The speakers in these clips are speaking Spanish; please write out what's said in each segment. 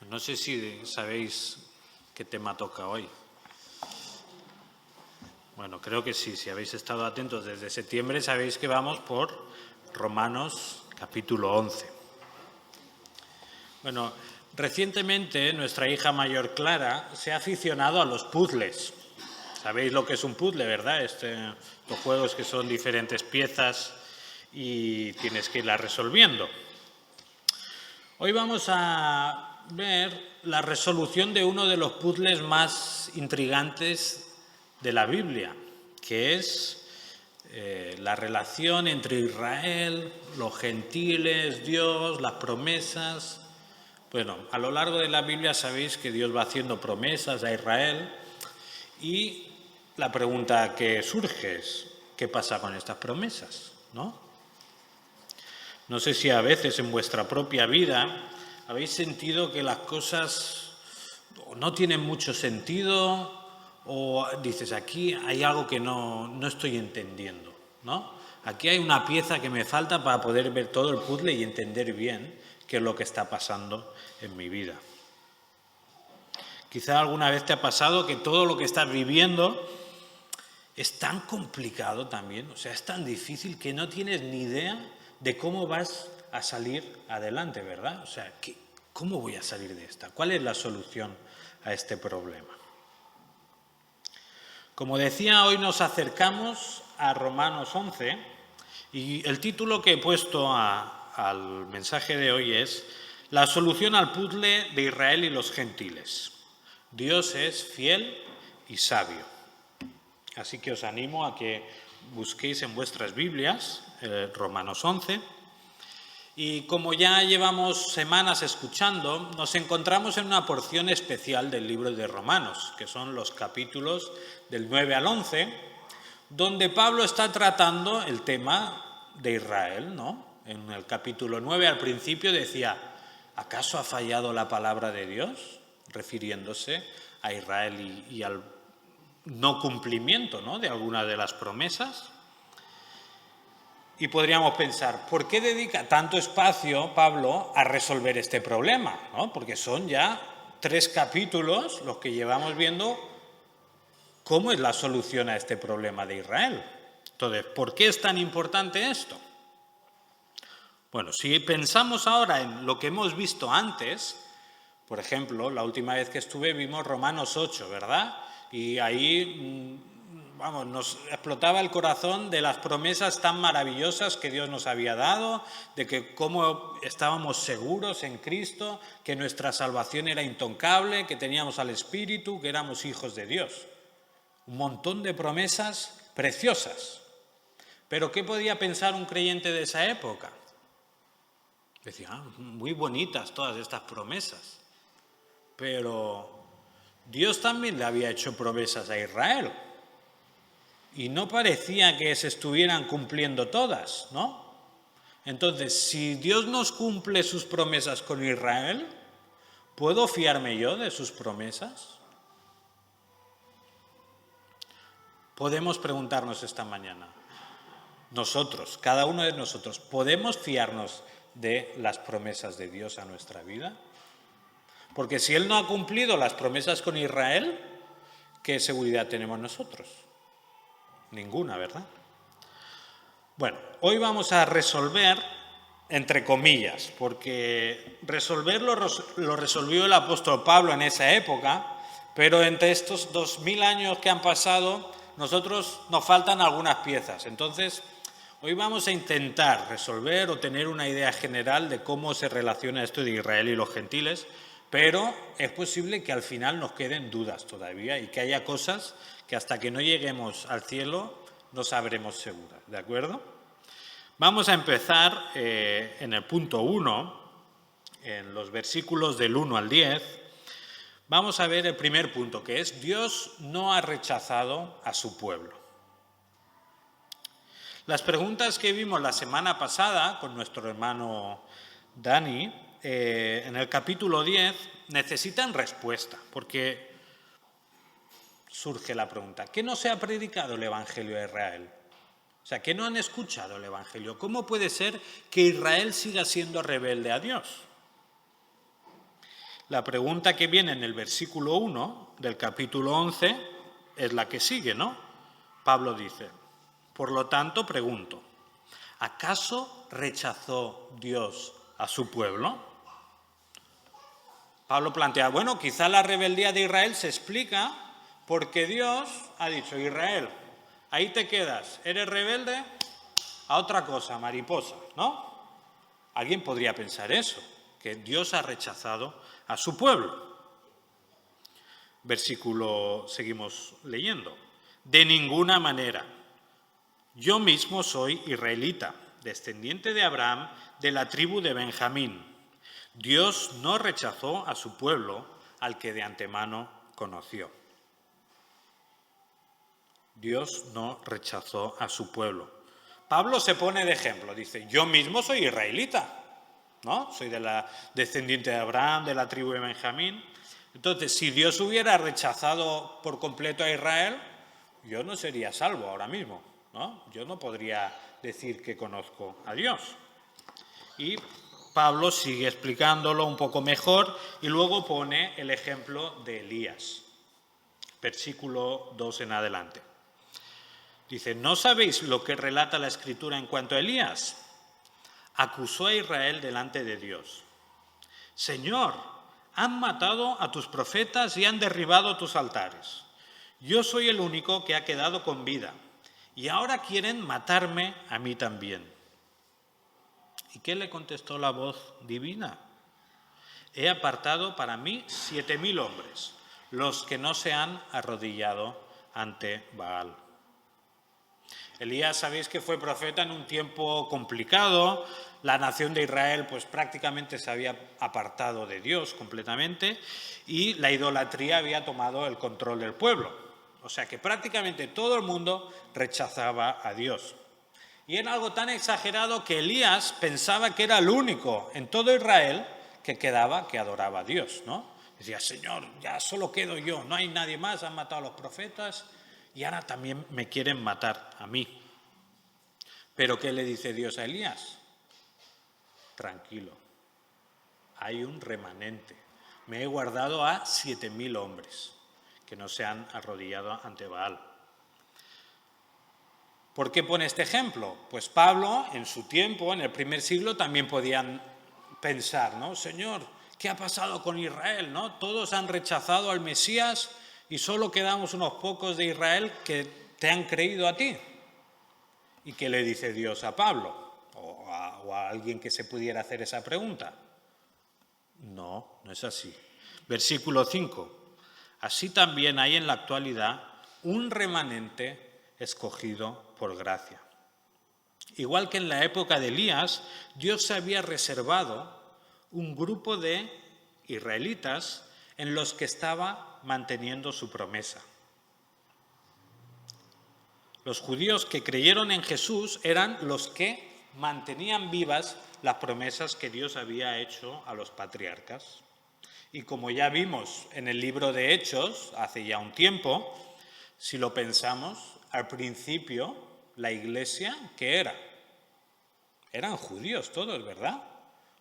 No sé si sabéis qué tema toca hoy. Bueno, creo que sí. Si habéis estado atentos desde septiembre, sabéis que vamos por Romanos capítulo 11. Bueno, recientemente nuestra hija mayor Clara se ha aficionado a los puzzles. Sabéis lo que es un puzzle, ¿verdad? Los juegos que son diferentes piezas y tienes que irlas resolviendo. Hoy vamos a ver la resolución de uno de los puzzles más intrigantes de la Biblia, que es la relación entre Israel, los gentiles, Dios, las promesas. Bueno, a lo largo de la Biblia sabéis que Dios va haciendo promesas a Israel y la pregunta que surge es, ¿qué pasa con estas promesas? No sé si a veces en vuestra propia vida habéis sentido que las cosas no tienen mucho sentido o dices, aquí hay algo que no estoy entendiendo, ¿no? Aquí hay una pieza que me falta para poder ver todo el puzzle y entender bien qué es lo que está pasando en mi vida. Quizá alguna vez te ha pasado que todo lo que estás viviendo es tan complicado también, o sea, es tan difícil que no tienes ni idea de cómo vas a salir adelante, ¿verdad? O sea, ¿cómo voy a salir de esta? ¿Cuál es la solución a este problema? Como decía, hoy nos acercamos a Romanos 11 y el título que he puesto al mensaje de hoy es La solución al puzzle de Israel y los gentiles. Dios es fiel y sabio. Así que os animo a que busquéis en vuestras Biblias Romanos 11. Y como ya llevamos semanas escuchando, nos encontramos en una porción especial del libro de Romanos, que son los capítulos del 9 al 11, donde Pablo está tratando el tema de Israel, ¿no? En el capítulo 9 al principio decía, ¿acaso ha fallado la palabra de Dios? Refiriéndose a Israel y al no cumplimiento, ¿no?, de alguna de las promesas. Y podríamos pensar, ¿por qué dedica tanto espacio Pablo a resolver este problema? ¿No? Porque son ya 3 capítulos los que llevamos viendo cómo es la solución a este problema de Israel. Entonces, ¿por qué es tan importante esto? Bueno, si pensamos ahora en lo que hemos visto antes, por ejemplo, la última vez que estuve vimos Romanos 8, ¿verdad? Y ahí, nos explotaba el corazón de las promesas tan maravillosas que Dios nos había dado, de que cómo estábamos seguros en Cristo, que nuestra salvación era intocable, que teníamos al Espíritu, que éramos hijos de Dios. Un montón de promesas preciosas. Pero ¿qué podía pensar un creyente de esa época? Decía, muy bonitas todas estas promesas. Pero Dios también le había hecho promesas a Israel y no parecía que se estuvieran cumpliendo todas, ¿no? Entonces, si Dios nos cumple sus promesas con Israel, ¿puedo fiarme yo de sus promesas? Podemos preguntarnos esta mañana, nosotros, cada uno de nosotros, ¿podemos fiarnos de las promesas de Dios a nuestra vida? Porque si Él no ha cumplido las promesas con Israel, ¿qué seguridad tenemos nosotros? Ninguna, ¿verdad? Bueno, hoy vamos a resolver, entre comillas, porque resolverlo lo resolvió el apóstol Pablo en esa época, pero entre estos 2000 años que han pasado, nosotros nos faltan algunas piezas. Entonces, hoy vamos a intentar resolver o tener una idea general de cómo se relaciona esto de Israel y los gentiles, pero es posible que al final nos queden dudas todavía y que haya cosas que hasta que no lleguemos al cielo no sabremos seguras, ¿de acuerdo? Vamos a empezar en el punto 1, en los versículos del 1 al 10. Vamos a ver el primer punto, que es Dios no ha rechazado a su pueblo. Las preguntas que vimos la semana pasada con nuestro hermano Dani, en el capítulo 10, necesitan respuesta, porque surge la pregunta, ¿qué no se ha predicado el Evangelio a Israel? O sea, ¿qué no han escuchado el Evangelio? ¿Cómo puede ser que Israel siga siendo rebelde a Dios? la pregunta que viene en el versículo 1 del capítulo 11 es la que sigue, ¿no? Pablo dice, por lo tanto pregunto, ¿acaso rechazó Dios a su pueblo? Pablo plantea, bueno, quizá la rebeldía de Israel se explica porque Dios ha dicho, Israel, ahí te quedas, eres rebelde a otra cosa, mariposa, ¿no? Alguien podría pensar eso, que Dios ha rechazado a su pueblo. Versículo, seguimos leyendo. De ninguna manera. Yo mismo soy israelita, descendiente de Abraham, de la tribu de Benjamín. Dios no rechazó a su pueblo, al que de antemano conoció. Dios no rechazó a su pueblo. Pablo se pone de ejemplo, dice, yo mismo soy israelita, ¿no? Soy descendiente de Abraham, de la tribu de Benjamín. Entonces, si Dios hubiera rechazado por completo a Israel, yo no sería salvo ahora mismo, ¿no? Yo no podría decir que conozco a Dios. Y Pablo sigue explicándolo un poco mejor y luego pone el ejemplo de Elías, versículo 2 en adelante. Dice, ¿no sabéis lo que relata la Escritura en cuanto a Elías? Acusó a Israel delante de Dios. Señor, han matado a tus profetas y han derribado tus altares. Yo soy el único que ha quedado con vida y ahora quieren matarme a mí también. ¿Y qué le contestó la voz divina? He apartado para mí 7,000 hombres, los que no se han arrodillado ante Baal. Elías, sabéis que fue profeta en un tiempo complicado. La nación de Israel pues prácticamente se había apartado de Dios completamente y la idolatría había tomado el control del pueblo. O sea que prácticamente todo el mundo rechazaba a Dios. Y era algo tan exagerado que Elías pensaba que era el único en todo Israel que quedaba que adoraba a Dios, ¿no? Decía, Señor, ya solo quedo yo, no hay nadie más, han matado a los profetas y ahora también me quieren matar a mí. ¿Pero qué le dice Dios a Elías? Tranquilo, hay un remanente. Me he guardado a 7,000 hombres que no se han arrodillado ante Baal. ¿Por qué pone este ejemplo? Pues Pablo, en su tiempo, en el primer siglo, también podían pensar, ¿no? Señor, ¿qué ha pasado con Israel? ¿No? Todos han rechazado al Mesías y solo quedamos unos pocos de Israel que te han creído a ti. ¿Y qué le dice Dios a Pablo? ¿O a alguien que se pudiera hacer esa pregunta? No, no es así. Versículo 5. Así también hay en la actualidad un remanente escogido por gracia. Igual que en la época de Elías, Dios se había reservado un grupo de israelitas en los que estaba manteniendo su promesa. Los judíos que creyeron en Jesús eran los que mantenían vivas las promesas que Dios había hecho a los patriarcas. Y como ya vimos en el libro de Hechos, hace ya un tiempo, si lo pensamos, al principio la iglesia, ¿qué era? Eran judíos todos, ¿verdad?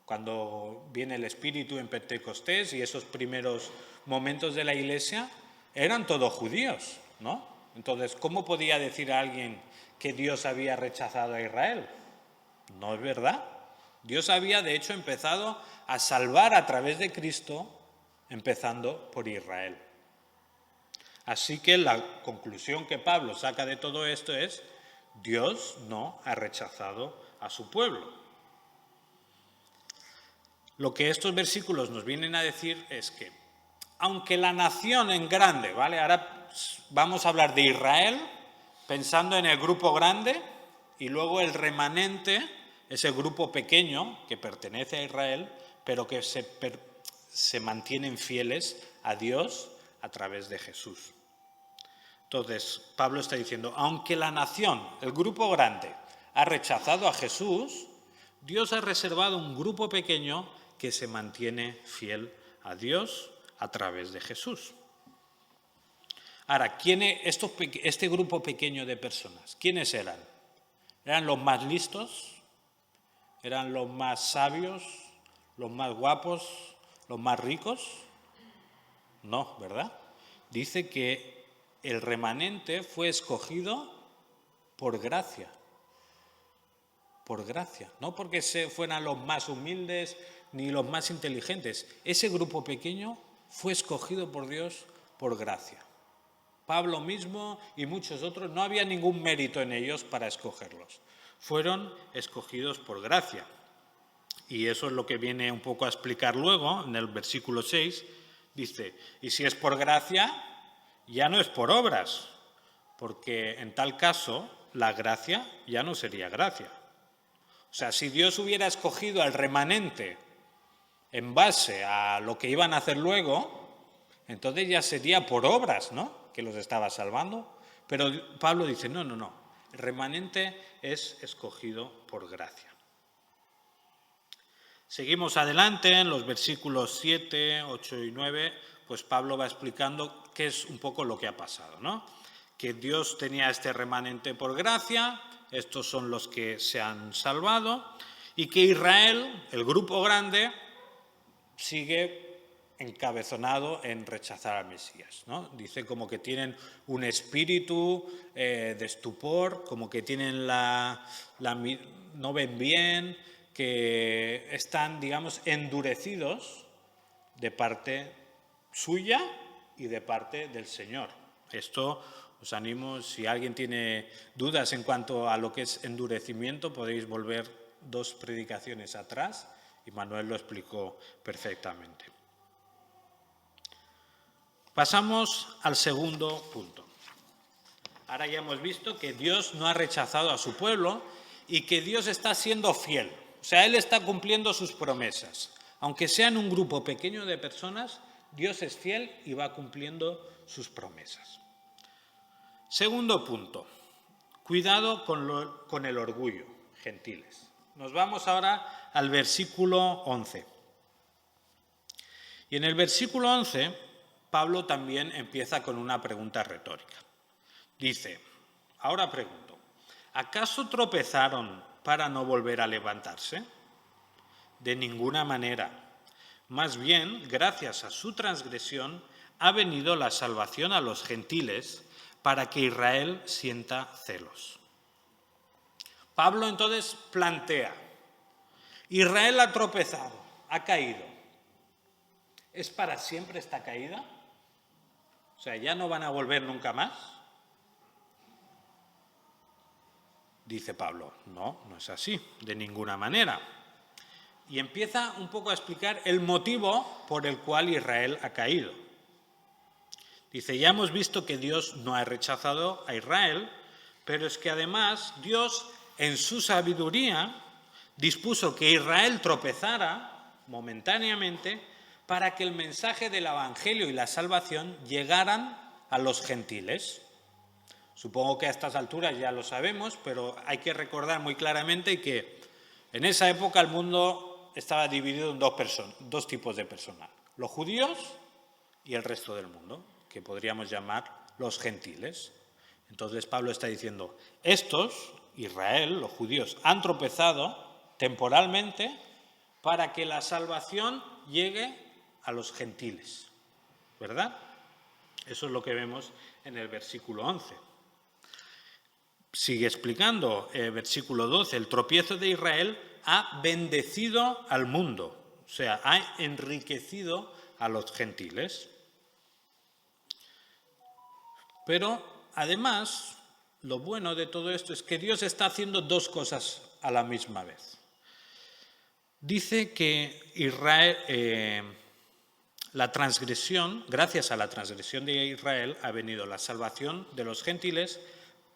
Cuando viene el Espíritu en Pentecostés y esos primeros momentos de la iglesia, eran todos judíos, ¿no? Entonces, ¿cómo podía decir a alguien que Dios había rechazado a Israel? No es verdad. Dios había, de hecho, empezado a salvar a través de Cristo, empezando por Israel. Así que la conclusión que Pablo saca de todo esto es: Dios no ha rechazado a su pueblo. Lo que estos versículos nos vienen a decir es que, aunque la nación en grande, ¿vale? Ahora vamos a hablar de Israel, pensando en el grupo grande, y luego el remanente, ese grupo pequeño que pertenece a Israel, pero que se mantienen fieles a Dios a través de Jesús. Entonces, Pablo está diciendo, aunque la nación, el grupo grande, ha rechazado a Jesús, Dios ha reservado un grupo pequeño que se mantiene fiel a Dios a través de Jesús. Ahora, este grupo pequeño de personas, ¿quiénes eran? ¿Eran los más listos? ¿Eran los más sabios? ¿Los más guapos? ¿Los más ricos? No, ¿verdad? Dice que el remanente fue escogido por gracia. Por gracia. No porque fueran los más humildes ni los más inteligentes. Ese grupo pequeño fue escogido por Dios por gracia. Pablo mismo y muchos otros, no había ningún mérito en ellos para escogerlos. Fueron escogidos por gracia. Y eso es lo que viene un poco a explicar luego, en el versículo 6, dice, y si es por gracia, ya no es por obras, porque en tal caso la gracia ya no sería gracia. O sea, si Dios hubiera escogido al remanente en base a lo que iban a hacer luego, entonces ya sería por obras, ¿no?, que los estaba salvando. Pero Pablo dice, no, el remanente es escogido por gracia. Seguimos adelante en los versículos 7, 8 y 9, pues Pablo va explicando qué es un poco lo que ha pasado, ¿no? Que Dios tenía este remanente por gracia, estos son los que se han salvado, y que Israel, el grupo grande, sigue encabezonado en rechazar al Mesías, ¿no? Dice como que tienen un espíritu de estupor, como que tienen no ven bien, que están, digamos, endurecidos de parte suya y de parte del Señor. Esto os animo, si alguien tiene dudas en cuanto a lo que es endurecimiento, podéis volver 2 predicaciones atrás y Manuel lo explicó perfectamente. Pasamos al segundo punto. Ahora ya hemos visto que Dios no ha rechazado a su pueblo y que Dios está siendo fiel. O sea, Él está cumpliendo sus promesas. Aunque sean un grupo pequeño de personas, Dios es fiel y va cumpliendo sus promesas. Segundo punto. Cuidado con el orgullo, gentiles. Nos vamos ahora al versículo 11. Y en el versículo 11, Pablo también empieza con una pregunta retórica. Dice, ahora pregunto, ¿acaso tropezaron para no volver a levantarse? De ninguna manera. Más bien, gracias a su transgresión, ha venido la salvación a los gentiles para que Israel sienta celos. Pablo entonces plantea, Israel ha tropezado, ha caído. ¿Es para siempre esta caída? O sea, ¿ya no van a volver nunca más? Dice Pablo, no es así, de ninguna manera. Y empieza un poco a explicar el motivo por el cual Israel ha caído. Dice, ya hemos visto que Dios no ha rechazado a Israel, pero es que además Dios, en su sabiduría, dispuso que Israel tropezara momentáneamente para que el mensaje del Evangelio y la salvación llegaran a los gentiles. Supongo que a estas alturas ya lo sabemos, pero hay que recordar muy claramente que en esa época el mundo estaba dividido en dos tipos de personas, los judíos y el resto del mundo, que podríamos llamar los gentiles. Entonces Pablo está diciendo, estos, Israel, los judíos, han tropezado temporalmente para que la salvación llegue a los gentiles, ¿verdad? Eso es lo que vemos en el versículo 11. Sigue explicando el versículo 12, el tropiezo de Israel ha bendecido al mundo, o sea, ha enriquecido a los gentiles. Pero además, lo bueno de todo esto es que Dios está haciendo 2 cosas a la misma vez. Dice que Israel, gracias a la transgresión de Israel, ha venido la salvación de los gentiles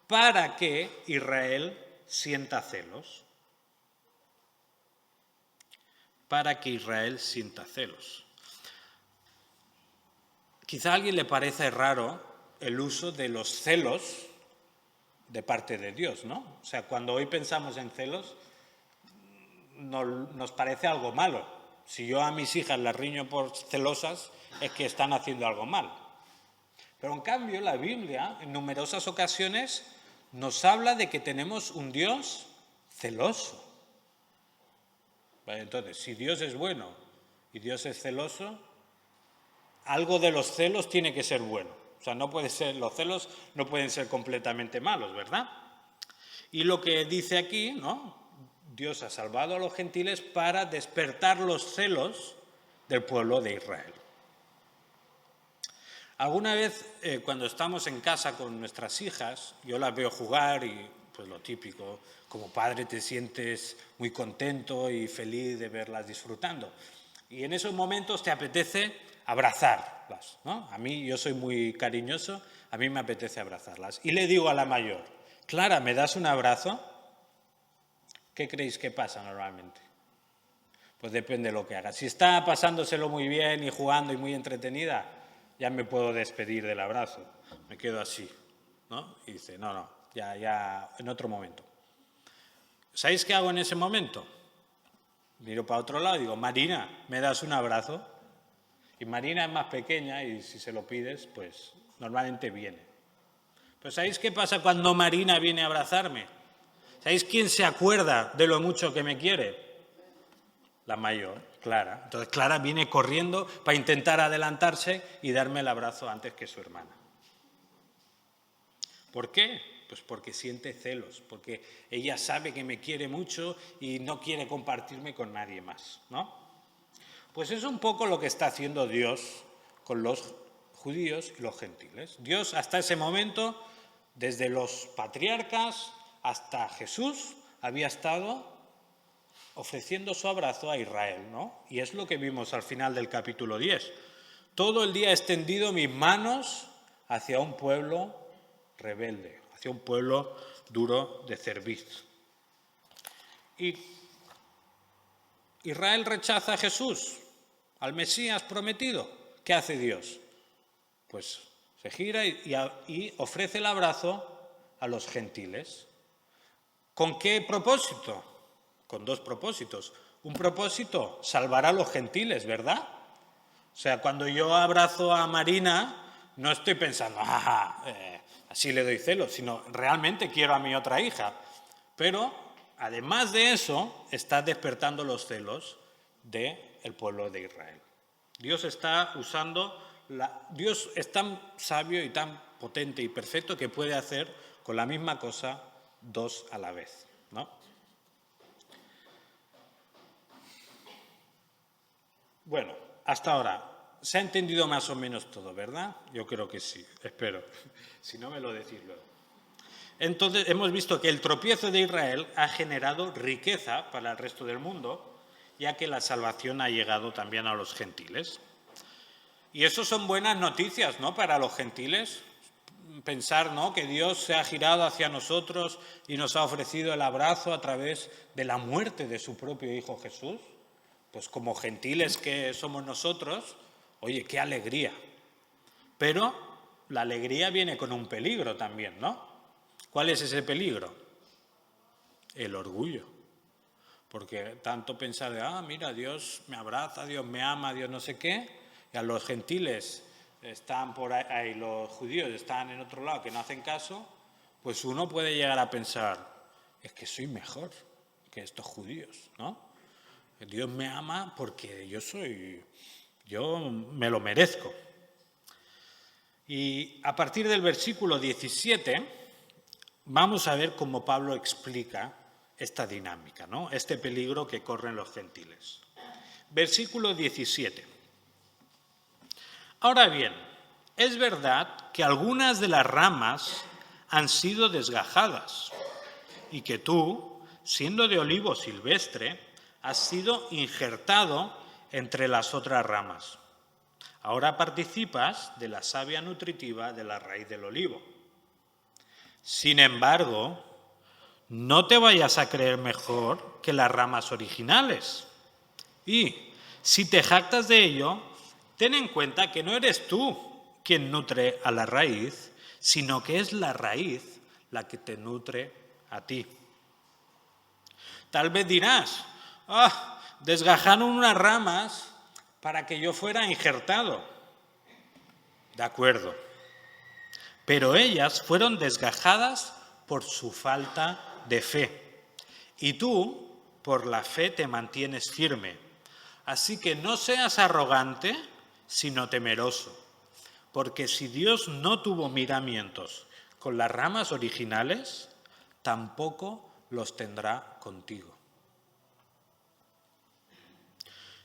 para que Israel sienta celos. Para que Israel sienta celos. Quizá a alguien le parece raro el uso de los celos de parte de Dios, ¿no? O sea, cuando hoy pensamos en celos, nos parece algo malo. Si yo a mis hijas las riño por celosas, es que están haciendo algo mal. Pero en cambio, la Biblia, en numerosas ocasiones, nos habla de que tenemos un Dios celoso. Vale, entonces, si Dios es bueno y Dios es celoso, algo de los celos tiene que ser bueno. O sea, los celos no pueden ser completamente malos, ¿verdad? Y lo que dice aquí, ¿no? Dios ha salvado a los gentiles para despertar los celos del pueblo de Israel. Alguna vez, cuando estamos en casa con nuestras hijas, yo las veo jugar y, pues lo típico, como padre te sientes muy contento y feliz de verlas disfrutando. Y en esos momentos te apetece abrazarlas, ¿no? A mí, yo soy muy cariñoso, a mí me apetece abrazarlas. Y le digo a la mayor, Clara, ¿me das un abrazo? ¿Qué creéis que pasa normalmente? Pues depende de lo que haga. Si está pasándoselo muy bien y jugando y muy entretenida, ya me puedo despedir del abrazo. Me quedo así, ¿no? Y dice, no, ya, en otro momento. ¿Sabéis qué hago en ese momento? Miro para otro lado y digo, Marina, ¿me das un abrazo? Y Marina es más pequeña y si se lo pides, pues normalmente viene. Pero ¿sabéis qué pasa cuando Marina viene a abrazarme? ¿Sabéis quién se acuerda de lo mucho que me quiere? La mayor, Clara. Entonces Clara viene corriendo para intentar adelantarse y darme el abrazo antes que su hermana. ¿Por qué? Pues porque siente celos, porque ella sabe que me quiere mucho y no quiere compartirme con nadie más, ¿no? Pues es un poco lo que está haciendo Dios con los judíos y los gentiles. Dios hasta ese momento, desde los patriarcas hasta Jesús, había estado ofreciendo su abrazo a Israel, ¿no? Y es lo que vimos al final del capítulo 10. Todo el día he extendido mis manos hacia un pueblo rebelde, hacia un pueblo duro de cerviz. Y Israel rechaza a Jesús, al Mesías prometido. ¿Qué hace Dios? Pues se gira y ofrece el abrazo a los gentiles. ¿Con qué propósito? Con dos propósitos. Un propósito, salvar a los gentiles, ¿verdad? O sea, cuando yo abrazo a Marina, no estoy pensando, así le doy celos, sino realmente quiero a mi otra hija. Pero, además de eso, está despertando los celos del pueblo de Israel. Dios está usando, Dios es tan sabio y tan potente y perfecto que puede hacer con la misma cosa dos a la vez, ¿no? Bueno, hasta ahora se ha entendido más o menos todo, ¿verdad? Yo creo que sí, espero. Si no, me lo decís luego. Entonces, hemos visto que el tropiezo de Israel ha generado riqueza para el resto del mundo, ya que la salvación ha llegado también a los gentiles. Y eso son buenas noticias, ¿no?, para los gentiles. Pensar, ¿no?, que Dios se ha girado hacia nosotros y nos ha ofrecido el abrazo a través de la muerte de su propio Hijo Jesús. Pues como gentiles que somos nosotros, oye, qué alegría. Pero la alegría viene con un peligro también, ¿no? ¿Cuál es ese peligro? El orgullo. Porque tanto pensar de, mira, Dios me abraza, Dios me ama, Dios no sé qué, y a los gentiles están por ahí, los judíos están en otro lado que no hacen caso, pues uno puede llegar a pensar, es que soy mejor que estos judíos, ¿no? Dios me ama porque yo me lo merezco. Y a partir del versículo 17 vamos a ver cómo Pablo explica esta dinámica, ¿no?, este peligro que corren los gentiles. Versículo 17. Ahora bien, es verdad que algunas de las ramas han sido desgajadas y que tú, siendo de olivo silvestre, has sido injertado entre las otras ramas. Ahora participas de la savia nutritiva de la raíz del olivo. Sin embargo, no te vayas a creer mejor que las ramas originales. Y si te jactas de ello, ten en cuenta que no eres tú quien nutre a la raíz, sino que es la raíz la que te nutre a ti. Tal vez dirás, desgajaron unas ramas para que yo fuera injertado. De acuerdo. Pero ellas fueron desgajadas por su falta de fe. Y tú, por la fe, te mantienes firme. Así que no seas arrogante, sino temeroso. Porque si Dios no tuvo miramientos con las ramas originales, tampoco los tendrá contigo.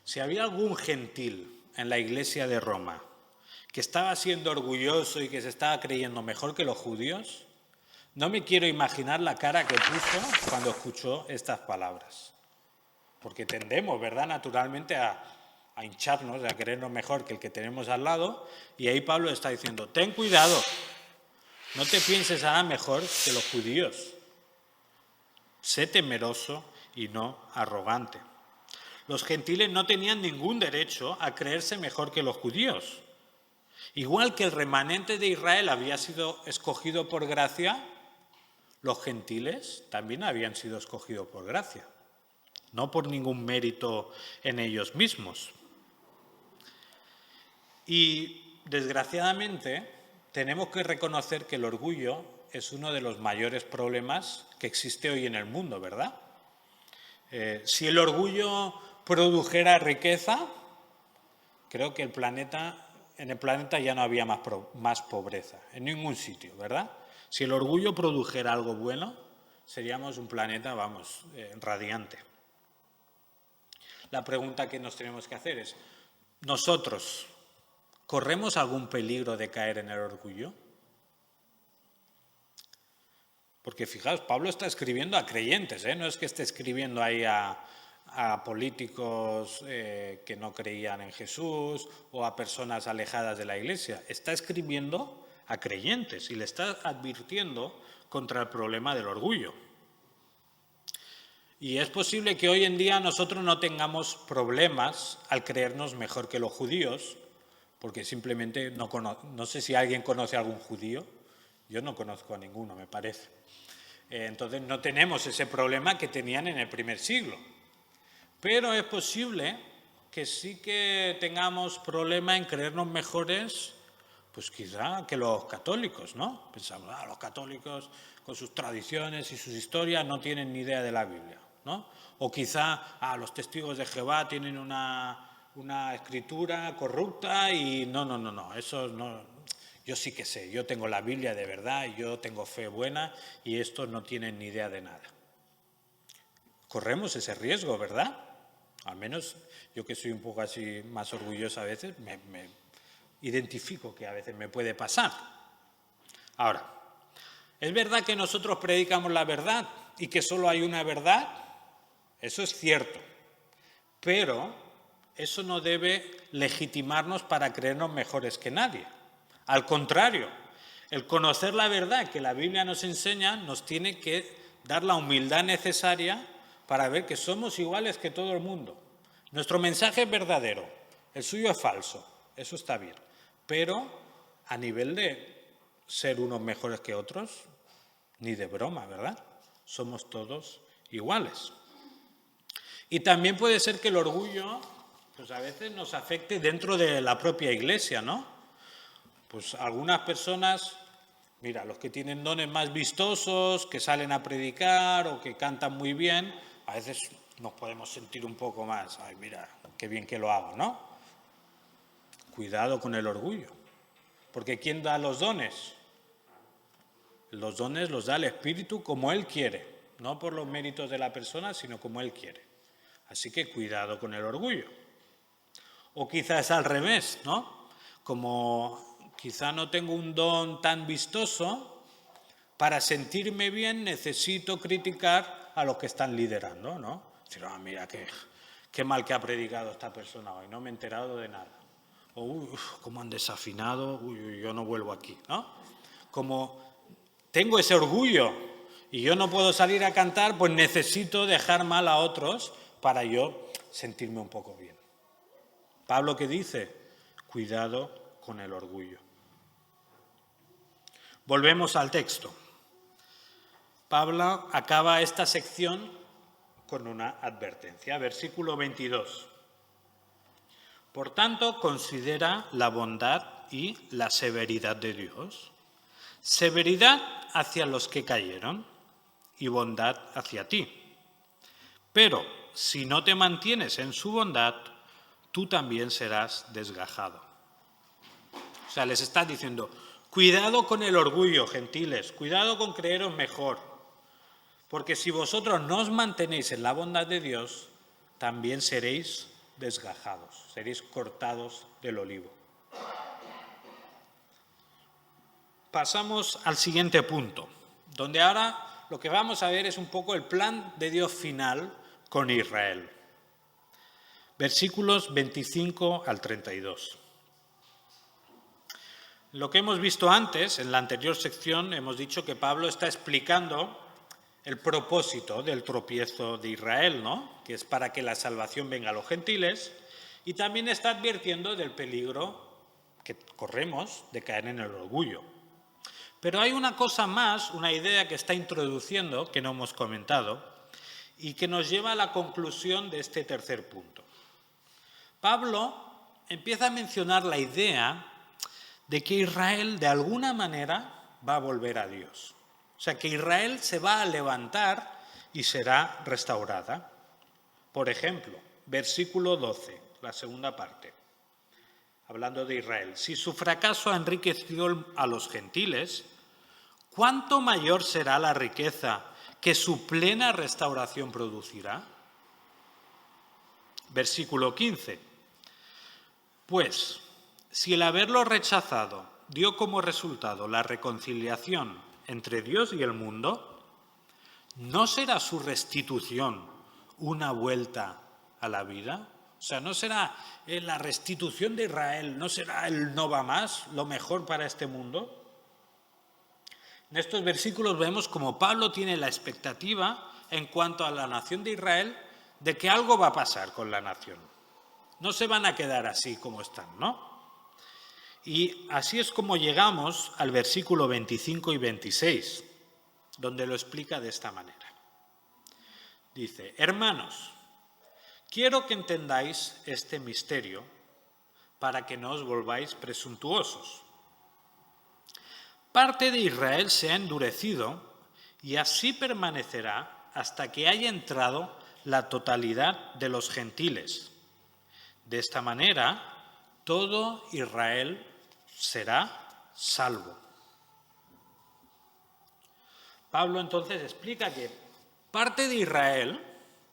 Si había algún gentil en la iglesia de Roma que estaba siendo orgulloso y que se estaba creyendo mejor que los judíos, no me quiero imaginar la cara que puso cuando escuchó estas palabras. Porque tendemos, ¿verdad?, naturalmente a hincharnos, a querernos mejor que el que tenemos al lado, y ahí Pablo está diciendo, ten cuidado, no te pienses ahora mejor que los judíos. Sé temeroso y no arrogante. Los gentiles no tenían ningún derecho a creerse mejor que los judíos. Igual que el remanente de Israel había sido escogido por gracia, los gentiles también habían sido escogidos por gracia, no por ningún mérito en ellos mismos. Y desgraciadamente tenemos que reconocer que el orgullo es uno de los mayores problemas que existe hoy en el mundo, ¿verdad? Si el orgullo produjera riqueza, creo que en el planeta ya no había más pobreza, en ningún sitio, ¿verdad? Si el orgullo produjera algo bueno, seríamos un planeta, radiante. La pregunta que nos tenemos que hacer es, ¿nosotros corremos algún peligro de caer en el orgullo? Porque fijaos, Pablo está escribiendo a creyentes, no es que esté escribiendo ahí a políticos que no creían en Jesús o a personas alejadas de la iglesia. Está escribiendo a creyentes y le está advirtiendo contra el problema del orgullo. Y es posible que hoy en día nosotros no tengamos problemas al creernos mejor que los judíos, porque simplemente no sé si alguien conoce a algún judío, yo no conozco a ninguno, me parece. Entonces no tenemos ese problema que tenían en el primer siglo. Pero es posible que sí que tengamos problema en creernos mejores, pues quizá que los católicos, ¿no? Pensamos, los católicos con sus tradiciones y sus historias no tienen ni idea de la Biblia, ¿no? O quizá los testigos de Jehová tienen una escritura corrupta y no, eso no. Yo sí que sé, yo tengo la Biblia de verdad, yo tengo fe buena y estos no tienen ni idea de nada. Corremos ese riesgo, ¿verdad? Al menos yo que soy un poco así más orgulloso a veces, me identifico que a veces me puede pasar. Ahora, ¿es verdad que nosotros predicamos la verdad y que solo hay una verdad? Eso es cierto, pero eso no debe legitimarnos para creernos mejores que nadie. Al contrario, el conocer la verdad que la Biblia nos enseña nos tiene que dar la humildad necesaria para ver que somos iguales que todo el mundo. Nuestro mensaje es verdadero, el suyo es falso, eso está bien. Pero a nivel de ser unos mejores que otros, ni de broma, ¿verdad? Somos todos iguales. Y también puede ser que el orgullo, pues a veces nos afecte dentro de la propia iglesia, ¿no? Pues algunas personas, mira, los que tienen dones más vistosos, que salen a predicar o que cantan muy bien, a veces nos podemos sentir un poco más, ay, mira, qué bien que lo hago, ¿no? Cuidado con el orgullo, porque ¿quién da los dones? Los dones los da el Espíritu como Él quiere, no por los méritos de la persona, sino como Él quiere. Así que cuidado con el orgullo. O quizás al revés, ¿no? Como quizá no tengo un don tan vistoso, para sentirme bien necesito criticar a los que están liderando, ¿no? Decir, mira, qué mal que ha predicado esta persona hoy, no me he enterado de nada. O, cómo han desafinado, yo no vuelvo aquí, ¿no? Como tengo ese orgullo y yo no puedo salir a cantar, pues necesito dejar mal a otros para yo sentirme un poco bien. Pablo, ¿qué dice? Cuidado con el orgullo. Volvemos al texto. Pablo acaba esta sección con una advertencia. Versículo 22. Por tanto, considera la bondad y la severidad de Dios. Severidad hacia los que cayeron y bondad hacia ti. Pero si no te mantienes en su bondad, tú también serás desgajado. O sea, les está diciendo, cuidado con el orgullo, gentiles, cuidado con creeros mejor, porque si vosotros no os mantenéis en la bondad de Dios, también seréis desgajados, seréis cortados del olivo. Pasamos al siguiente punto, donde ahora lo que vamos a ver es un poco el plan de Dios final con Israel. Versículos 25 al 32. Lo que hemos visto antes, en la anterior sección, hemos dicho que Pablo está explicando el propósito del tropiezo de Israel, ¿no? Que es para que la salvación venga a los gentiles, y también está advirtiendo del peligro que corremos de caer en el orgullo. Pero hay una cosa más, una idea que está introduciendo, que no hemos comentado, y que nos lleva a la conclusión de este tercer punto. Pablo empieza a mencionar la idea de que Israel de alguna manera va a volver a Dios. O sea, que Israel se va a levantar y será restaurada. Por ejemplo, versículo 12, la segunda parte, hablando de Israel. Si su fracaso ha enriquecido a los gentiles, ¿cuánto mayor será la riqueza que su plena restauración producirá? Versículo 15. Pues, si el haberlo rechazado dio como resultado la reconciliación entre Dios y el mundo, ¿no será su restitución una vuelta a la vida? O sea, ¿no será la restitución de Israel, no será el no va más, lo mejor para este mundo? En estos versículos vemos como Pablo tiene la expectativa en cuanto a la nación de Israel de que algo va a pasar con la nación. No se van a quedar así como están, ¿no? Y así es como llegamos al versículo 25 y 26, donde lo explica de esta manera. Dice, hermanos, quiero que entendáis este misterio para que no os volváis presuntuosos. Parte de Israel se ha endurecido y así permanecerá hasta que haya entrado la totalidad de los gentiles. De esta manera, todo Israel será salvo. Pablo entonces explica que parte de Israel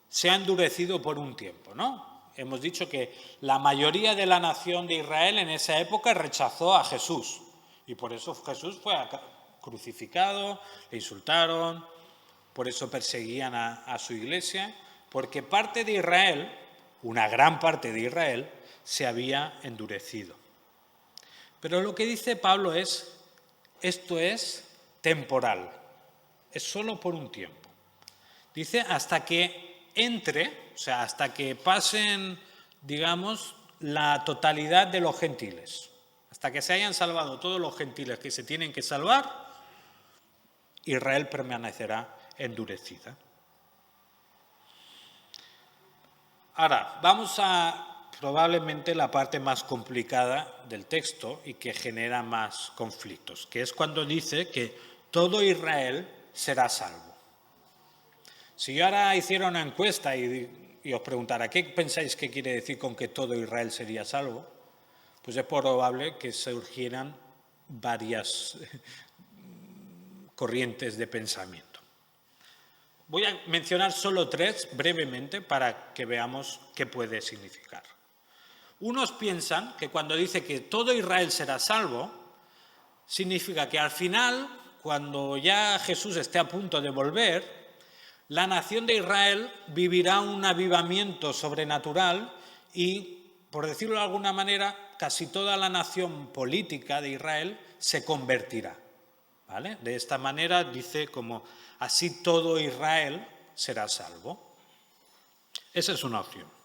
se ha endurecido por un tiempo, ¿no? Hemos dicho que la mayoría de la nación de Israel en esa época rechazó a Jesús y por eso Jesús fue crucificado, le insultaron, por eso perseguían a su iglesia, porque parte de Israel, una gran parte de Israel, se había endurecido. Pero lo que dice Pablo es, esto es temporal, es solo por un tiempo. Dice hasta que entre, o sea, hasta que pasen, digamos, la totalidad de los gentiles. Hasta que se hayan salvado todos los gentiles que se tienen que salvar, Israel permanecerá endurecida. Ahora, vamos a probablemente la parte más complicada del texto y que genera más conflictos, que es cuando dice que todo Israel será salvo. Si yo ahora hiciera una encuesta y os preguntara ¿qué pensáis que quiere decir con que todo Israel sería salvo? Pues es probable que surgieran varias corrientes de pensamiento. Voy a mencionar solo tres brevemente para que veamos qué puede significar. Unos piensan que cuando dice que todo Israel será salvo, significa que al final, cuando ya Jesús esté a punto de volver, la nación de Israel vivirá un avivamiento sobrenatural y, por decirlo de alguna manera, casi toda la nación política de Israel se convertirá. ¿Vale? De esta manera dice como así todo Israel será salvo. Esa es una opción.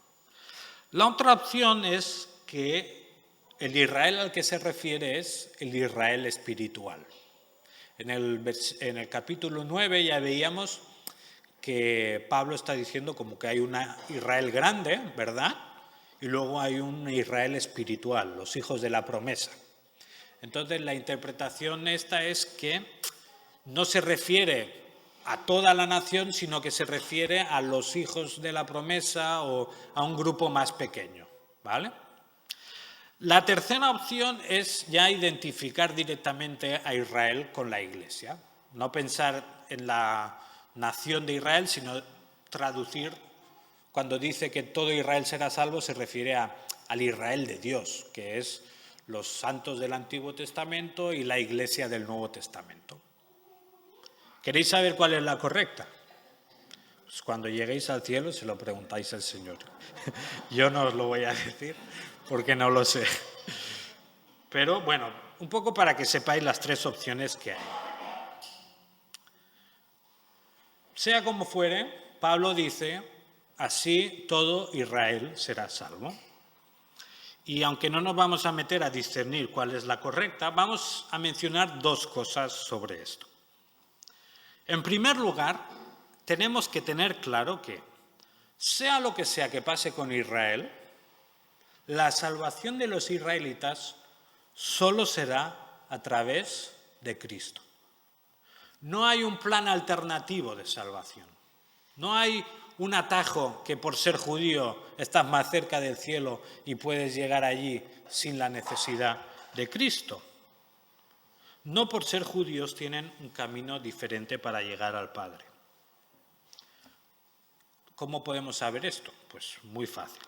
La otra opción es que el Israel al que se refiere es el Israel espiritual. En el capítulo 9 ya veíamos que Pablo está diciendo como que hay una Israel grande, ¿verdad? Y luego hay un Israel espiritual, los hijos de la promesa. Entonces la interpretación esta es que no se refiere a toda la nación, sino que se refiere a los hijos de la promesa o a un grupo más pequeño. ¿vale? La tercera opción es ya identificar directamente a Israel con la Iglesia. No pensar en la nación de Israel, sino traducir, cuando dice que todo Israel será salvo, se refiere al Israel de Dios, que es los santos del Antiguo Testamento y la Iglesia del Nuevo Testamento. ¿Queréis saber cuál es la correcta? Pues cuando lleguéis al cielo se lo preguntáis al Señor. Yo no os lo voy a decir porque no lo sé. Pero bueno, un poco para que sepáis las tres opciones que hay. Sea como fuere, Pablo dice, así todo Israel será salvo. Y aunque no nos vamos a meter a discernir cuál es la correcta, vamos a mencionar dos cosas sobre esto. En primer lugar, tenemos que tener claro que, sea lo que sea que pase con Israel, la salvación de los israelitas solo será a través de Cristo. No hay un plan alternativo de salvación. No hay un atajo que por ser judío estás más cerca del cielo y puedes llegar allí sin la necesidad de Cristo. No por ser judíos tienen un camino diferente para llegar al Padre. ¿Cómo podemos saber esto? Pues muy fácil.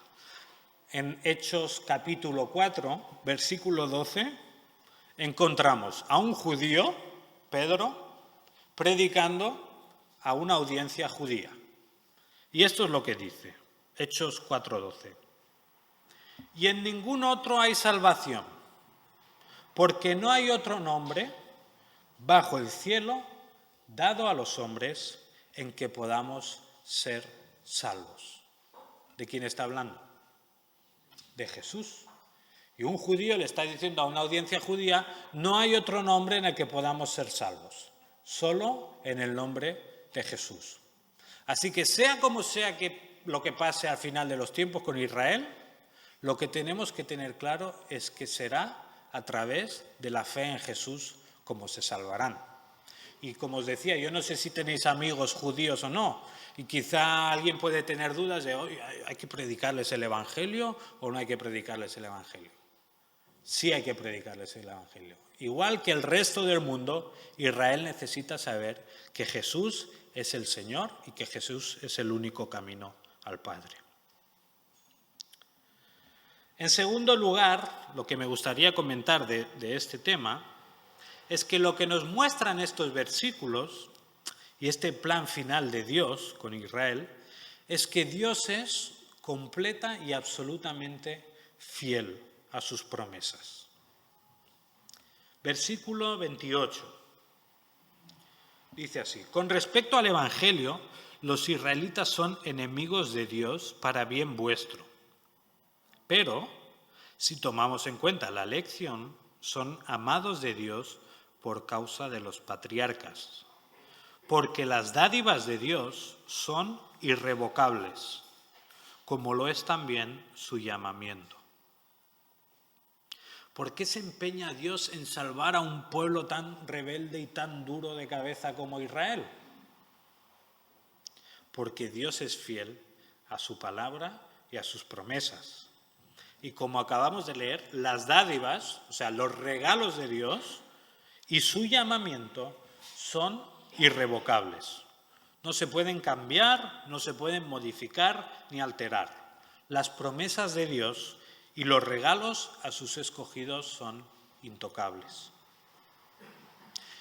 En Hechos capítulo 4, versículo 12, encontramos a un judío, Pedro, predicando a una audiencia judía. Y esto es lo que dice, Hechos 4:12. Y en ningún otro hay salvación, porque no hay otro nombre bajo el cielo dado a los hombres en que podamos ser salvos. ¿De quién está hablando? De Jesús. Y un judío le está diciendo a una audiencia judía, no hay otro nombre en el que podamos ser salvos, solo en el nombre de Jesús. Así que sea como sea que lo que pase al final de los tiempos con Israel, lo que tenemos que tener claro es que será a través de la fe en Jesús como se salvarán. Y como os decía, yo no sé si tenéis amigos judíos o no, y quizá alguien puede tener dudas de, oye, ¿hay que predicarles el Evangelio o no hay que predicarles el Evangelio? Sí hay que predicarles el Evangelio. Igual que el resto del mundo, Israel necesita saber que Jesús es el Señor y que Jesús es el único camino al Padre. En segundo lugar, lo que me gustaría comentar de este tema es que lo que nos muestran estos versículos y este plan final de Dios con Israel es que Dios es completa y absolutamente fiel a sus promesas. Versículo 28. Dice así, con respecto al Evangelio, los israelitas son enemigos de Dios para bien vuestro. Pero, si tomamos en cuenta la elección, son amados de Dios por causa de los patriarcas. Porque las dádivas de Dios son irrevocables, como lo es también su llamamiento. ¿Por qué se empeña Dios en salvar a un pueblo tan rebelde y tan duro de cabeza como Israel? Porque Dios es fiel a su palabra y a sus promesas. Y como acabamos de leer, las dádivas, o sea, los regalos de Dios y su llamamiento son irrevocables. No se pueden cambiar, no se pueden modificar ni alterar. Las promesas de Dios y los regalos a sus escogidos son intocables.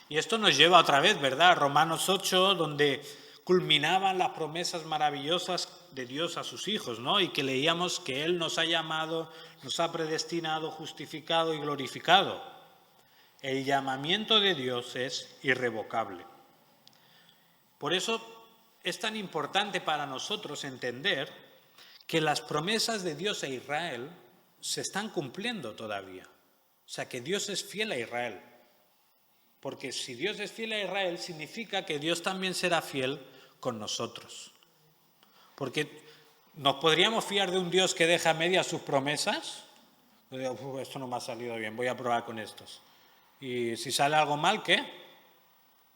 Y esto nos lleva otra vez, ¿verdad?, a Romanos 8, donde culminaban las promesas maravillosas de Dios a sus hijos, ¿no? Y que leíamos que Él nos ha llamado, nos ha predestinado, justificado y glorificado. El llamamiento de Dios es irrevocable. Por eso es tan importante para nosotros entender que las promesas de Dios a Israel se están cumpliendo todavía. O sea, que Dios es fiel a Israel. Porque si Dios es fiel a Israel, significa que Dios también será fiel con nosotros. Porque ¿nos podríamos fiar de un Dios que deja a medias sus promesas? Esto no me ha salido bien, voy a probar con estos. Y si sale algo mal, ¿qué?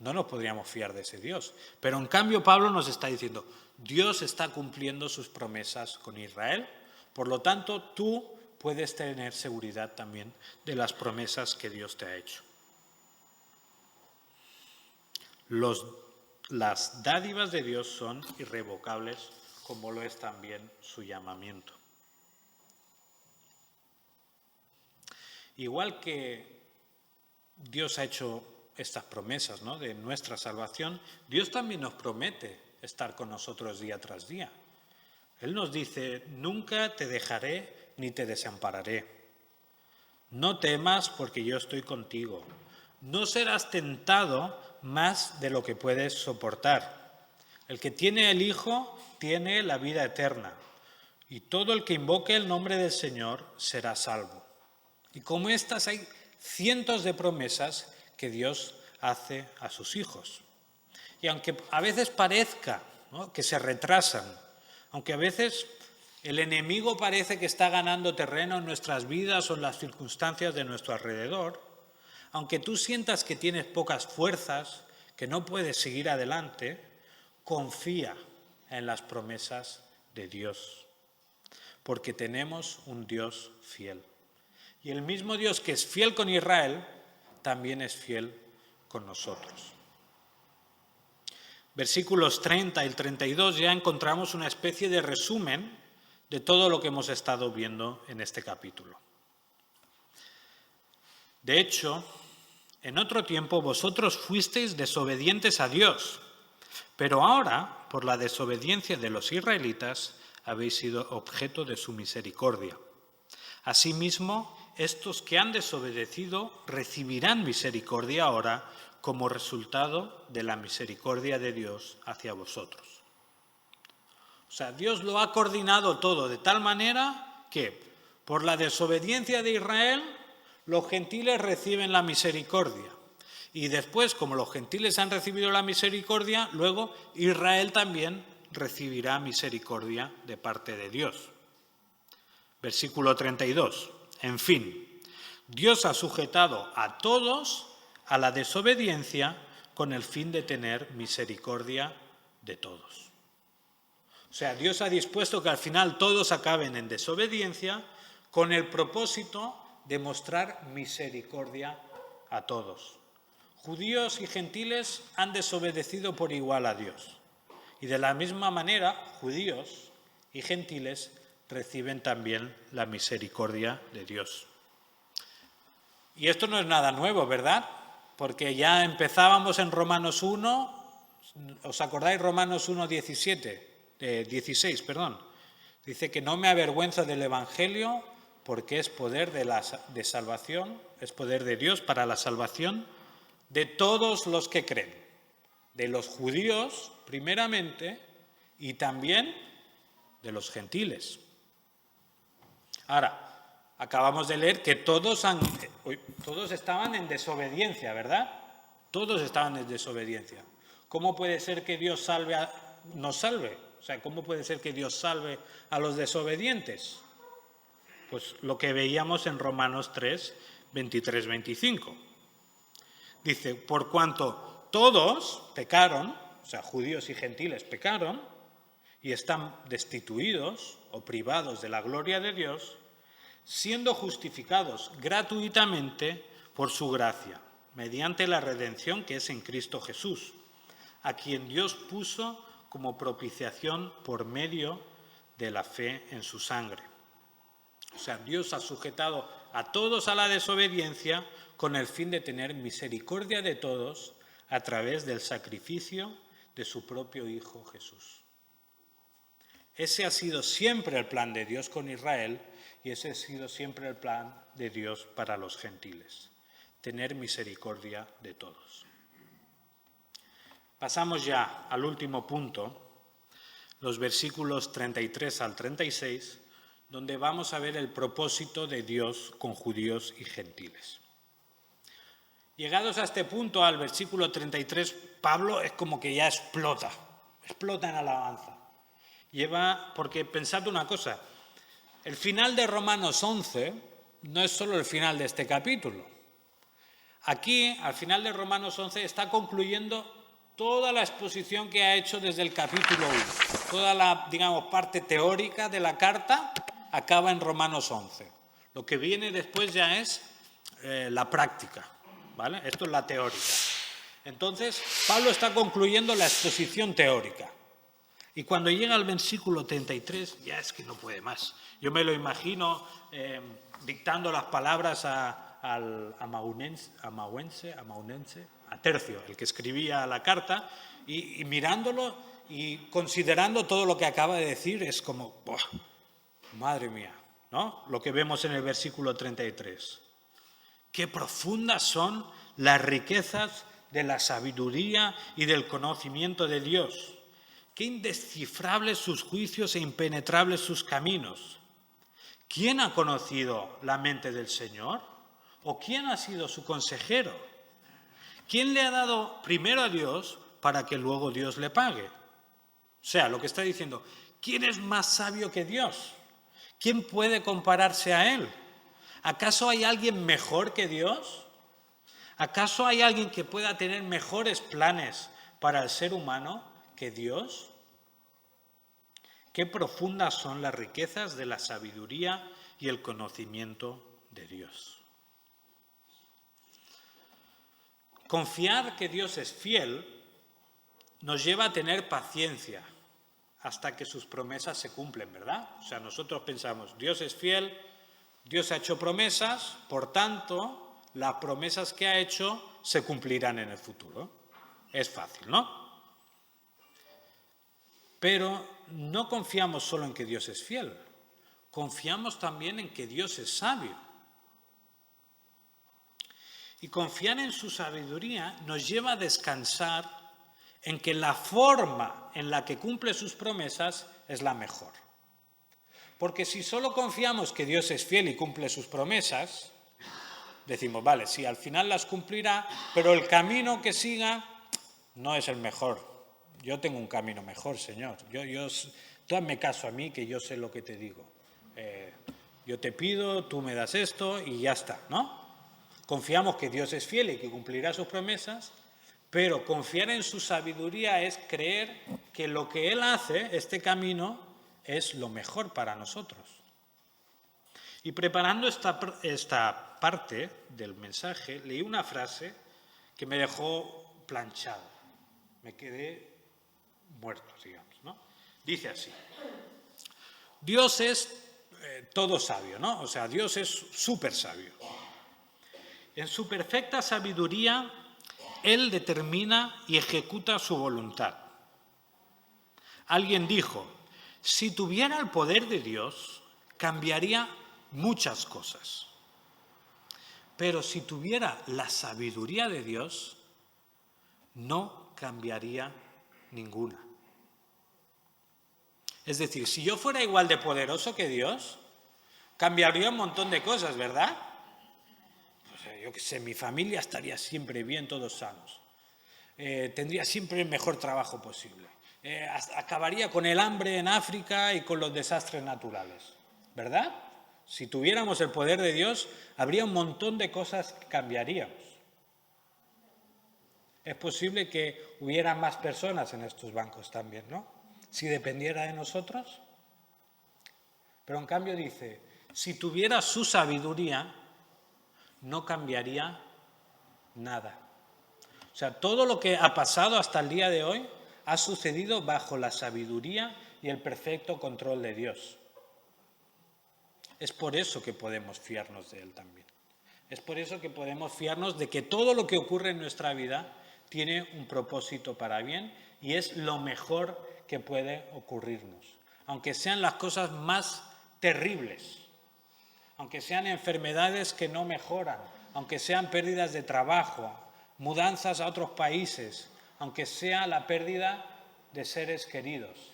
No nos podríamos fiar de ese Dios. Pero en cambio Pablo nos está diciendo, Dios está cumpliendo sus promesas con Israel Por lo tanto, tú puedes tener seguridad también de las promesas que Dios te ha hecho. Las dádivas de Dios son irrevocables, como lo es también su llamamiento. Igual que Dios ha hecho estas promesas, ¿no?, de nuestra salvación, Dios también nos promete estar con nosotros día tras día. Él nos dice: nunca te dejaré ni te desampararé. No temas, porque yo estoy contigo. No serás tentado más de lo que puedes soportar. El que tiene el Hijo tiene la vida eterna, y todo el que invoque el nombre del Señor será salvo. Y como estas hay cientos de promesas que Dios hace a sus hijos. Y aunque a veces parezca, ¿no?, que se retrasan, aunque a veces el enemigo parece que está ganando terreno en nuestras vidas o en las circunstancias de nuestro alrededor, aunque tú sientas que tienes pocas fuerzas, que no puedes seguir adelante, confía en las promesas de Dios, porque tenemos un Dios fiel. Y el mismo Dios que es fiel con Israel, también es fiel con nosotros. Versículos 30 y 32 ya encontramos una especie de resumen de todo lo que hemos estado viendo en este capítulo. De hecho, en otro tiempo vosotros fuisteis desobedientes a Dios, pero ahora, por la desobediencia de los israelitas, habéis sido objeto de su misericordia. Asimismo, estos que han desobedecido recibirán misericordia ahora como resultado de la misericordia de Dios hacia vosotros. O sea, Dios lo ha coordinado todo de tal manera que por la desobediencia de Israel, los gentiles reciben la misericordia. Y después, como los gentiles han recibido la misericordia, luego Israel también recibirá misericordia de parte de Dios. Versículo 32. En fin, Dios ha sujetado a todos a la desobediencia con el fin de tener misericordia de todos. O sea, Dios ha dispuesto que al final todos acaben en desobediencia con el propósito de mostrar misericordia a todos. Judíos y gentiles han desobedecido por igual a Dios. Y de la misma manera, judíos y gentiles reciben también la misericordia de Dios. Y esto no es nada nuevo, ¿verdad? Porque ya empezábamos en Romanos 1, ¿os acordáis? Romanos 1, 16, Dice que no me avergüenzo del Evangelio porque es poder de salvación, es poder de Dios para la salvación de todos los que creen, de los judíos primeramente y también de los gentiles. Ahora, acabamos de leer que todos estaban en desobediencia, ¿verdad? Todos estaban en desobediencia. ¿Cómo puede ser que Dios nos salve? O sea, ¿cómo puede ser que Dios salve a los desobedientes? Pues lo que veíamos en Romanos 3, 23, 25. Dice, por cuanto todos pecaron, o sea, judíos y gentiles pecaron, y están destituidos o privados de la gloria de Dios, siendo justificados gratuitamente por su gracia, mediante la redención que es en Cristo Jesús, a quien Dios puso como propiciación por medio de la fe en su sangre. O sea, Dios ha sujetado a todos a la desobediencia con el fin de tener misericordia de todos a través del sacrificio de su propio Hijo Jesús. Ese ha sido siempre el plan de Dios con Israel y ese ha sido siempre el plan de Dios para los gentiles, tener misericordia de todos. Pasamos ya al último punto, los versículos 33 al 36, donde vamos a ver el propósito de Dios con judíos y gentiles. Llegados a este punto, al versículo 33, Pablo es como que ya explota en alabanza. Porque pensad una cosa, el final de Romanos 11 no es solo el final de este capítulo. Aquí, al final de Romanos 11, está concluyendo toda la exposición que ha hecho desde el capítulo 1. Toda la, parte teórica de la carta acaba en Romanos 11. Lo que viene después ya es la práctica, ¿vale? Esto es la teórica. Entonces, Pablo está concluyendo la exposición teórica. Y cuando llega al versículo 33, ya es que no puede más. Yo me lo imagino dictando las palabras a Tercio, el que escribía la carta, y mirándolo y considerando todo lo que acaba de decir, es como, ¡buah! Madre mía, ¿no? Lo que vemos en el versículo 33. Qué profundas son las riquezas de la sabiduría y del conocimiento de Dios. Qué indescifrables sus juicios e impenetrables sus caminos. ¿Quién ha conocido la mente del Señor? ¿O quién ha sido su consejero? ¿Quién le ha dado primero a Dios para que luego Dios le pague? O sea, lo que está diciendo, ¿quién es más sabio que Dios? ¿Quién puede compararse a Él? ¿Acaso hay alguien mejor que Dios? ¿Acaso hay alguien que pueda tener mejores planes para el ser humano que Dios? Qué profundas son las riquezas de la sabiduría y el conocimiento de Dios. Confiar que Dios es fiel nos lleva a tener paciencia hasta que sus promesas se cumplen, ¿verdad? O sea, nosotros pensamos, Dios es fiel, Dios ha hecho promesas, por tanto, las promesas que ha hecho se cumplirán en el futuro. Es fácil, ¿no? Pero no confiamos solo en que Dios es fiel, confiamos también en que Dios es sabio. Y confiar en su sabiduría nos lleva a descansar en que la forma en la que cumple sus promesas es la mejor. Porque si solo confiamos que Dios es fiel y cumple sus promesas, decimos, vale, sí, al final las cumplirá, pero el camino que siga no es el mejor. Yo tengo un camino mejor, Señor. Tú hazme caso a mí, que yo sé lo que te digo. Yo te pido, tú me das esto y ya está, ¿no? Confiamos que Dios es fiel y que cumplirá sus promesas, pero confiar en su sabiduría es creer que lo que Él hace, este camino, es lo mejor para nosotros. Y preparando esta parte del mensaje, leí una frase que me dejó planchado. Me quedé muerto, digamos, ¿no? Dice así: Dios es todo sabio, ¿no? O sea, Dios es súper sabio. En su perfecta sabiduría, Él determina y ejecuta su voluntad. Alguien dijo, si tuviera el poder de Dios, cambiaría muchas cosas. Pero si tuviera la sabiduría de Dios, no cambiaría ninguna. Es decir, si yo fuera igual de poderoso que Dios, cambiaría un montón de cosas, ¿verdad? Pues, yo qué sé, mi familia estaría siempre bien, todos sanos. Tendría siempre el mejor trabajo posible. Acabaría con el hambre en África y con los desastres naturales, ¿verdad? Si tuviéramos el poder de Dios, habría un montón de cosas que cambiaríamos. Es posible que hubiera más personas en estos bancos también, ¿no? Si dependiera de nosotros. Pero en cambio dice, si tuviera su sabiduría, no cambiaría nada. O sea, todo lo que ha pasado hasta el día de hoy ha sucedido bajo la sabiduría y el perfecto control de Dios. Es por eso que podemos fiarnos de Él también. Es por eso que podemos fiarnos de que todo lo que ocurre en nuestra vida tiene un propósito para bien y es lo mejor que puede ocurrirnos. Aunque sean las cosas más terribles, aunque sean enfermedades que no mejoran, aunque sean pérdidas de trabajo, mudanzas a otros países, aunque sea la pérdida de seres queridos.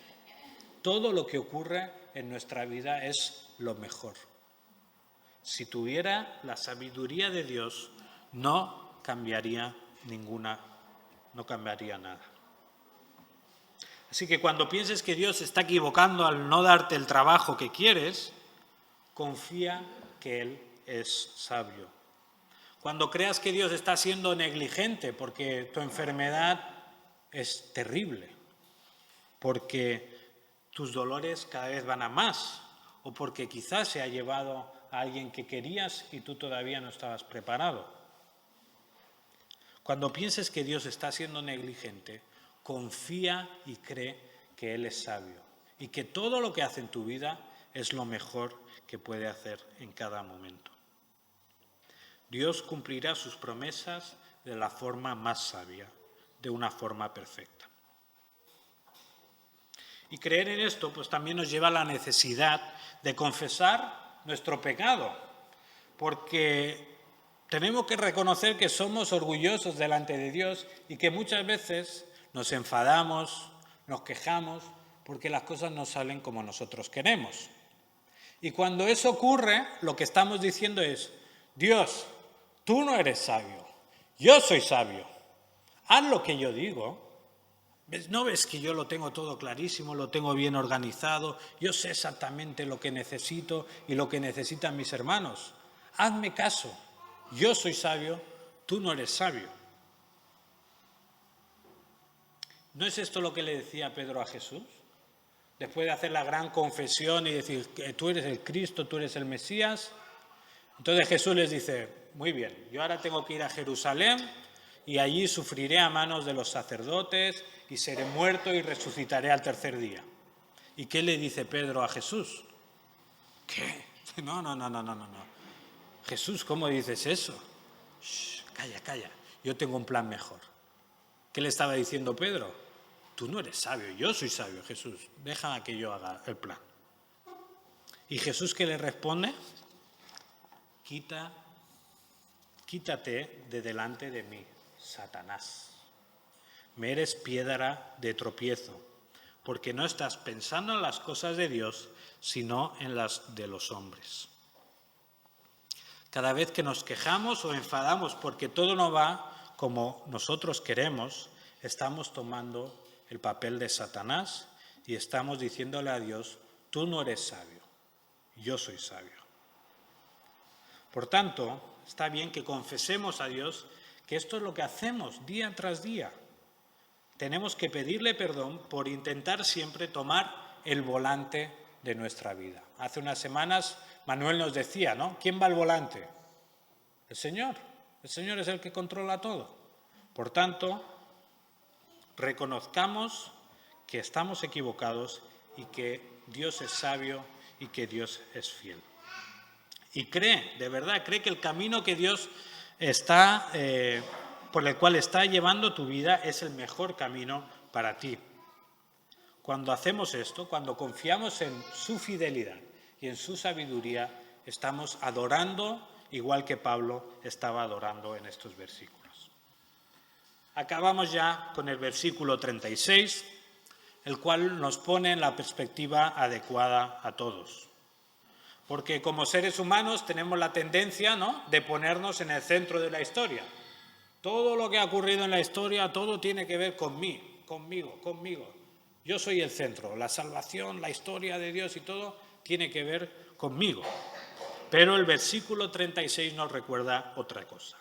Todo lo que ocurre en nuestra vida es lo mejor. Si tuviera la sabiduría de Dios, no cambiaría nada. Así que cuando pienses que Dios se está equivocando al no darte el trabajo que quieres, confía que Él es sabio. Cuando creas que Dios está siendo negligente porque tu enfermedad es terrible, porque tus dolores cada vez van a más, o porque quizás se ha llevado a alguien que querías y tú todavía no estabas preparado. Cuando pienses que Dios está siendo negligente, confía y cree que Él es sabio y que todo lo que hace en tu vida es lo mejor que puede hacer en cada momento. Dios cumplirá sus promesas de la forma más sabia, de una forma perfecta. Y creer en esto pues también nos lleva a la necesidad de confesar nuestro pecado, porque tenemos que reconocer que somos orgullosos delante de Dios y que muchas veces nos enfadamos, nos quejamos, porque las cosas no salen como nosotros queremos. Y cuando eso ocurre, lo que estamos diciendo es: Dios, tú no eres sabio, yo soy sabio, haz lo que yo digo. ¿No ves que yo lo tengo todo clarísimo, lo tengo bien organizado? Yo sé exactamente lo que necesito y lo que necesitan mis hermanos. Hazme caso, yo soy sabio, tú no eres sabio. ¿No es esto lo que le decía Pedro a Jesús? Después de hacer la gran confesión y decir que tú eres el Cristo, tú eres el Mesías. Entonces Jesús les dice: muy bien, yo ahora tengo que ir a Jerusalén y allí sufriré a manos de los sacerdotes y seré muerto y resucitaré al tercer día. ¿Y qué le dice Pedro a Jesús? ¿Qué? No. Jesús, ¿cómo dices eso? Shh, calla, yo tengo un plan mejor. ¿Qué le estaba diciendo Pedro? Tú no eres sabio, yo soy sabio, Jesús. Deja que yo haga el plan. ¿Y Jesús qué le responde? Quítate de delante de mí, Satanás. Me eres piedra de tropiezo, porque no estás pensando en las cosas de Dios, sino en las de los hombres. Cada vez que nos quejamos o enfadamos porque todo no va como nosotros queremos, estamos tomando el papel de Satanás y estamos diciéndole a Dios: tú no eres sabio, yo soy sabio. Por tanto, está bien que confesemos a Dios que esto es lo que hacemos día tras día. Tenemos que pedirle perdón por intentar siempre tomar el volante de nuestra vida. Hace unas semanas Manuel nos decía, ¿no? ¿Quién va al volante? El Señor. El Señor es el que controla todo. Por tanto, reconozcamos que estamos equivocados y que Dios es sabio y que Dios es fiel. Y cree, de verdad, cree que el camino que Dios está, por el cual está llevando tu vida es el mejor camino para ti. Cuando hacemos esto, cuando confiamos en su fidelidad y en su sabiduría, estamos adorando igual que Pablo estaba adorando en estos versículos. Acabamos ya con el versículo 36, el cual nos pone en la perspectiva adecuada a todos. Porque como seres humanos tenemos la tendencia, ¿no?, de ponernos en el centro de la historia. Todo lo que ha ocurrido en la historia, todo tiene que ver conmigo. Yo soy el centro. La salvación, la historia de Dios y todo tiene que ver conmigo. Pero el versículo 36 nos recuerda otra cosa.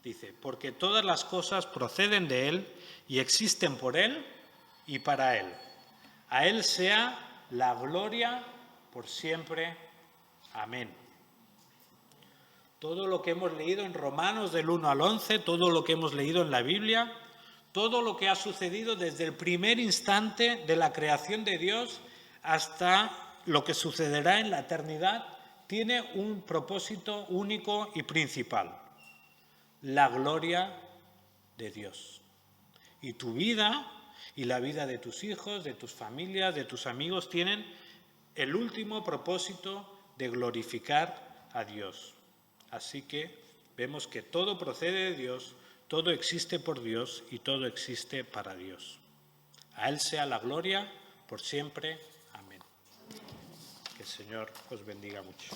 Dice: porque todas las cosas proceden de Él y existen por Él y para Él. A Él sea la gloria por siempre. Amén. Todo lo que hemos leído en Romanos del 1 al 11, todo lo que hemos leído en la Biblia, todo lo que ha sucedido desde el primer instante de la creación de Dios hasta lo que sucederá en la eternidad, tiene un propósito único y principal: la gloria de Dios. Y tu vida y la vida de tus hijos, de tus familias, de tus amigos tienen el último propósito de glorificar a Dios. Así que vemos que todo procede de Dios, todo existe por Dios y todo existe para Dios. A Él sea la gloria por siempre. Amén. Que el Señor os bendiga mucho.